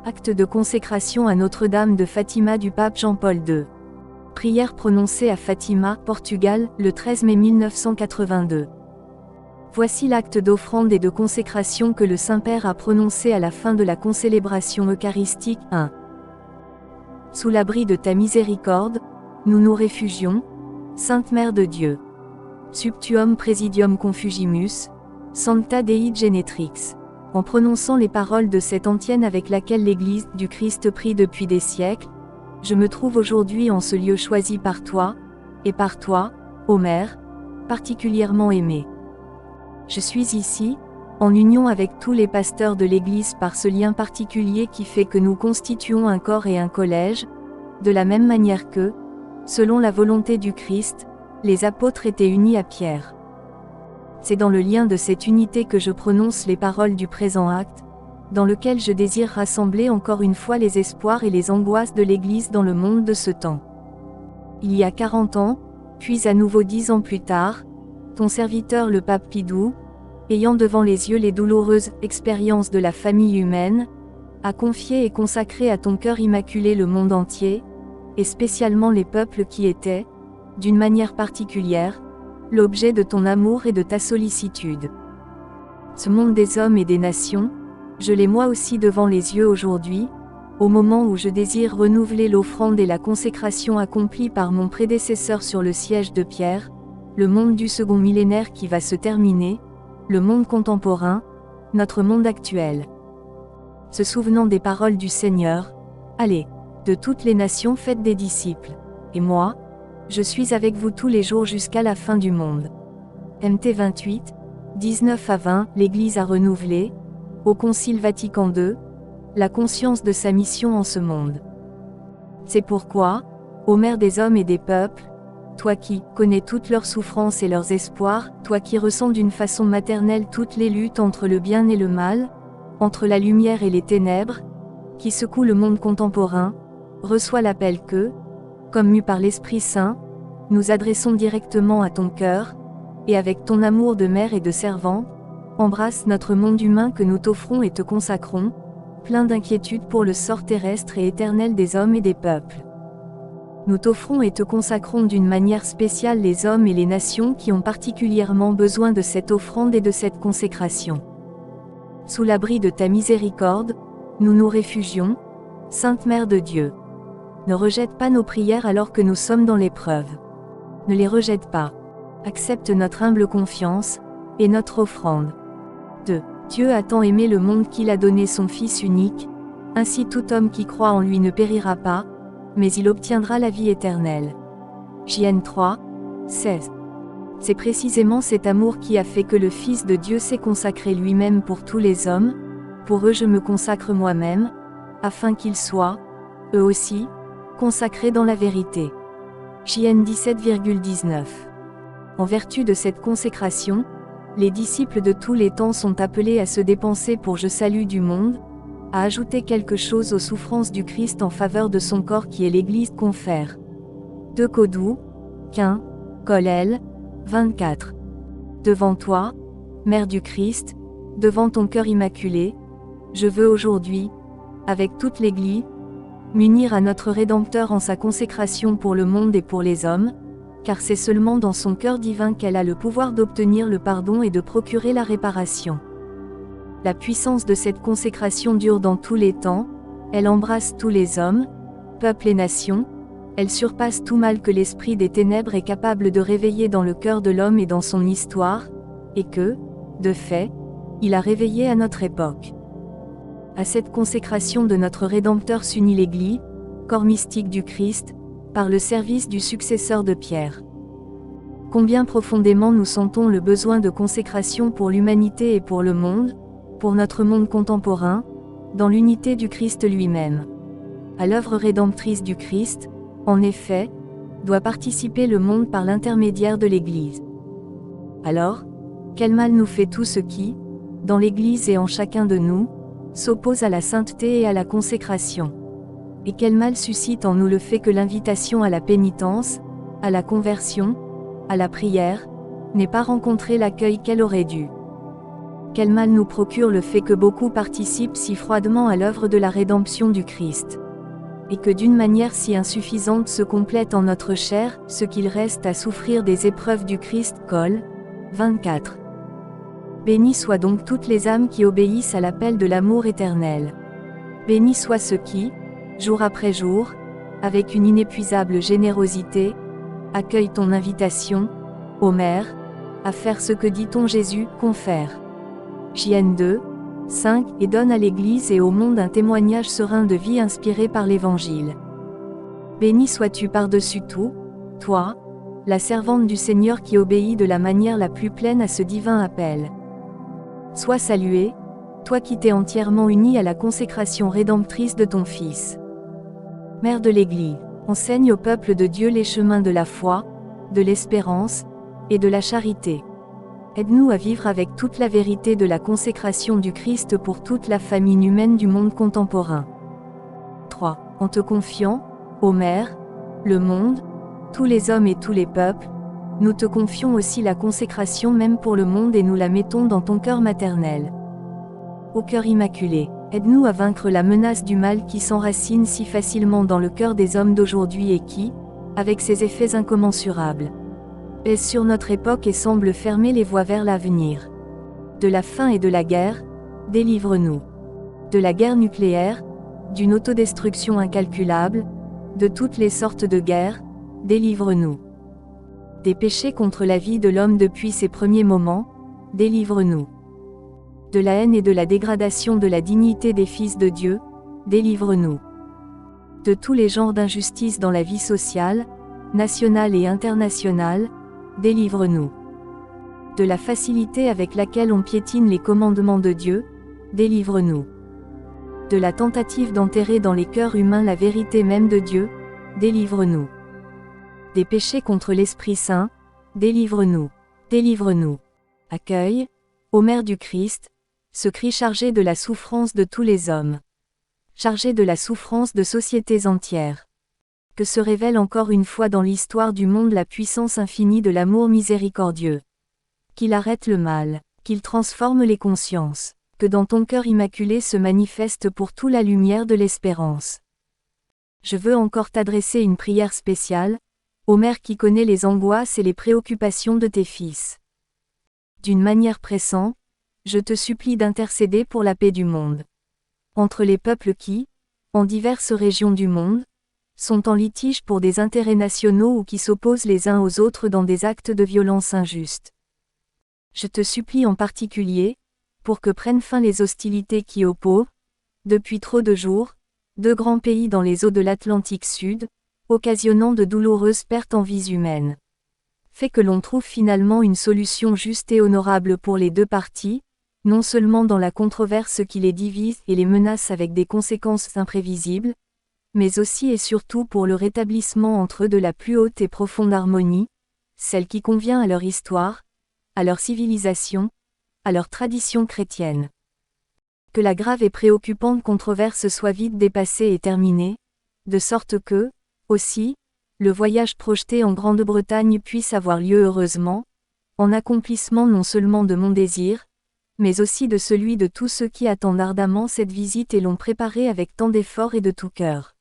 Acte de consécration à Notre-Dame de Fatima du pape Jean-Paul II. Prière prononcée à Fatima, Portugal, le 13 mai 1982. Voici l'acte d'offrande et de consécration que le Saint-Père a prononcé à la fin de la concélébration eucharistique. 1. Sous l'abri de ta miséricorde, nous nous réfugions, Sainte Mère de Dieu. Subtuum Praesidium Confugimus, Sancta Dei Genetrix. En prononçant les paroles de cette antienne avec laquelle l'Église du Christ prie depuis des siècles, je me trouve aujourd'hui en ce lieu choisi par toi, et par toi, ô Mère, particulièrement aimée. Je suis ici, en union avec tous les pasteurs de l'Église par ce lien particulier qui fait que nous constituons un corps et un collège, de la même manière que, selon la volonté du Christ, les apôtres étaient unis à Pierre. C'est dans le lien de cette unité que je prononce les paroles du présent acte, dans lequel je désire rassembler encore une fois les espoirs et les angoisses de l'Église dans le monde de ce temps. Il y a 40 ans, puis à nouveau 10 ans plus tard, ton serviteur le pape Pie XII, ayant devant les yeux les douloureuses expériences de la famille humaine, a confié et consacré à ton cœur immaculé le monde entier, et spécialement les peuples qui étaient, d'une manière particulière, l'objet de ton amour et de ta sollicitude. Ce monde des hommes et des nations, je l'ai moi aussi devant les yeux aujourd'hui, au moment où je désire renouveler l'offrande et la consécration accomplie par mon prédécesseur sur le siège de Pierre, le monde du second millénaire qui va se terminer, le monde contemporain, notre monde actuel. Se souvenant des paroles du Seigneur, allez, de toutes les nations faites des disciples, et moi, je suis avec vous tous les jours jusqu'à la fin du monde. MT 28, 19 à 20, l'Église a renouvelé, au Concile Vatican II, la conscience de sa mission en ce monde. C'est pourquoi, ô Mère des hommes et des peuples, toi qui connais toutes leurs souffrances et leurs espoirs, toi qui ressens d'une façon maternelle toutes les luttes entre le bien et le mal, entre la lumière et les ténèbres, qui secouent le monde contemporain, reçois l'appel que, comme mus par l'Esprit Saint, nous adressons directement à ton cœur, et avec ton amour de mère et de servante, embrasse notre monde humain que nous t'offrons et te consacrons, plein d'inquiétude pour le sort terrestre et éternel des hommes et des peuples. Nous t'offrons et te consacrons d'une manière spéciale les hommes et les nations qui ont particulièrement besoin de cette offrande et de cette consécration. Sous l'abri de ta miséricorde, nous nous réfugions, Sainte Mère de Dieu. Ne rejette pas nos prières alors que nous sommes dans l'épreuve. Ne les rejette pas. Accepte notre humble confiance, et notre offrande. 2. Dieu a tant aimé le monde qu'il a donné son Fils unique, ainsi tout homme qui croit en lui ne périra pas, mais il obtiendra la vie éternelle. J.N. 3, 16. C'est précisément cet amour qui a fait que le Fils de Dieu s'est consacré lui-même pour tous les hommes, pour eux je me consacre moi-même, afin qu'ils soient, eux aussi, consacrés dans la vérité. J.N. 17,19. En vertu de cette consécration, les disciples de tous les temps sont appelés à se dépenser pour le salut du monde, à ajouter quelque chose aux souffrances du Christ en faveur de son corps qui est l'Église confère. 2 Codou, Quin, Colel, 24. Devant toi, Mère du Christ, devant ton cœur immaculé, je veux aujourd'hui, avec toute l'Église, m'unir à notre Rédempteur en sa consécration pour le monde et pour les hommes, car c'est seulement dans son cœur divin qu'elle a le pouvoir d'obtenir le pardon et de procurer la réparation. La puissance de cette consécration dure dans tous les temps, elle embrasse tous les hommes, peuples et nations, elle surpasse tout mal que l'esprit des ténèbres est capable de réveiller dans le cœur de l'homme et dans son histoire, et que, de fait, il a réveillé à notre époque. À cette consécration de notre Rédempteur s'unit l'Église, corps mystique du Christ, par le service du successeur de Pierre. Combien profondément nous sentons le besoin de consécration pour l'humanité et pour le monde, pour notre monde contemporain, dans l'unité du Christ lui-même. À l'œuvre rédemptrice du Christ, en effet, doit participer le monde par l'intermédiaire de l'Église. Alors, quel mal nous fait tout ce qui, dans l'Église et en chacun de nous, s'oppose à la sainteté et à la consécration? Et quel mal suscite en nous le fait que l'invitation à la pénitence, à la conversion, à la prière, n'ait pas rencontré l'accueil qu'elle aurait dû? Quel mal nous procure le fait que beaucoup participent si froidement à l'œuvre de la rédemption du Christ. Et que d'une manière si insuffisante se complète en notre chair, ce qu'il reste à souffrir des épreuves du Christ. Col. 24. Bénis soient donc toutes les âmes qui obéissent à l'appel de l'amour éternel. Bénis soient ceux qui, jour après jour, avec une inépuisable générosité, accueillent ton invitation, ô Mère, à faire ce que dit ton Jésus, confère. JN 2, 5, et donne à l'Église et au monde un témoignage serein de vie inspiré par l'Évangile. Béni sois-tu par-dessus tout, toi, la servante du Seigneur qui obéit de la manière la plus pleine à ce divin appel. Sois salué, toi qui t'es entièrement unie à la consécration rédemptrice de ton Fils. Mère de l'Église, enseigne au peuple de Dieu les chemins de la foi, de l'espérance, et de la charité. Aide-nous à vivre avec toute la vérité de la consécration du Christ pour toute la famille humaine du monde contemporain. 3. En te confiant, ô Mère, le monde, tous les hommes et tous les peuples, nous te confions aussi la consécration même pour le monde et nous la mettons dans ton cœur maternel. Ô cœur immaculé, aide-nous à vaincre la menace du mal qui s'enracine si facilement dans le cœur des hommes d'aujourd'hui et qui, avec ses effets incommensurables, pèse sur notre époque et semble fermer les voies vers l'avenir. De la faim et de la guerre, délivre-nous. De la guerre nucléaire, d'une autodestruction incalculable, de toutes les sortes de guerres, délivre-nous. Des péchés contre la vie de l'homme depuis ses premiers moments, délivre-nous. De la haine et de la dégradation de la dignité des fils de Dieu, délivre-nous. De tous les genres d'injustice dans la vie sociale, nationale et internationale, délivre-nous. De la facilité avec laquelle on piétine les commandements de Dieu, délivre-nous. De la tentative d'enterrer dans les cœurs humains la vérité même de Dieu, délivre-nous. Des péchés contre l'Esprit Saint, délivre-nous. Délivre-nous. Accueille, ô Mère du Christ, ce cri chargé de la souffrance de tous les hommes. Chargé de la souffrance de sociétés entières. Que se révèle encore une fois dans l'histoire du monde la puissance infinie de l'amour miséricordieux. Qu'il arrête le mal, qu'il transforme les consciences, que dans ton cœur immaculé se manifeste pour tout la lumière de l'espérance. Je veux encore t'adresser une prière spéciale, ô Mère qui connaît les angoisses et les préoccupations de tes fils. D'une manière pressante, je te supplie d'intercéder pour la paix du monde. Entre les peuples qui, en diverses régions du monde, sont en litige pour des intérêts nationaux ou qui s'opposent les uns aux autres dans des actes de violence injustes. Je te supplie en particulier, pour que prennent fin les hostilités qui opposent, depuis trop de jours, deux grands pays dans les eaux de l'Atlantique Sud, occasionnant de douloureuses pertes en vies humaines. Fais que l'on trouve finalement une solution juste et honorable pour les deux parties, non seulement dans la controverse qui les divise et les menace avec des conséquences imprévisibles, mais aussi et surtout pour le rétablissement entre eux de la plus haute et profonde harmonie, celle qui convient à leur histoire, à leur civilisation, à leur tradition chrétienne. Que la grave et préoccupante controverse soit vite dépassée et terminée, de sorte que, aussi, le voyage projeté en Grande-Bretagne puisse avoir lieu heureusement, en accomplissement non seulement de mon désir, mais aussi de celui de tous ceux qui attendent ardemment cette visite et l'ont préparée avec tant d'efforts et de tout cœur.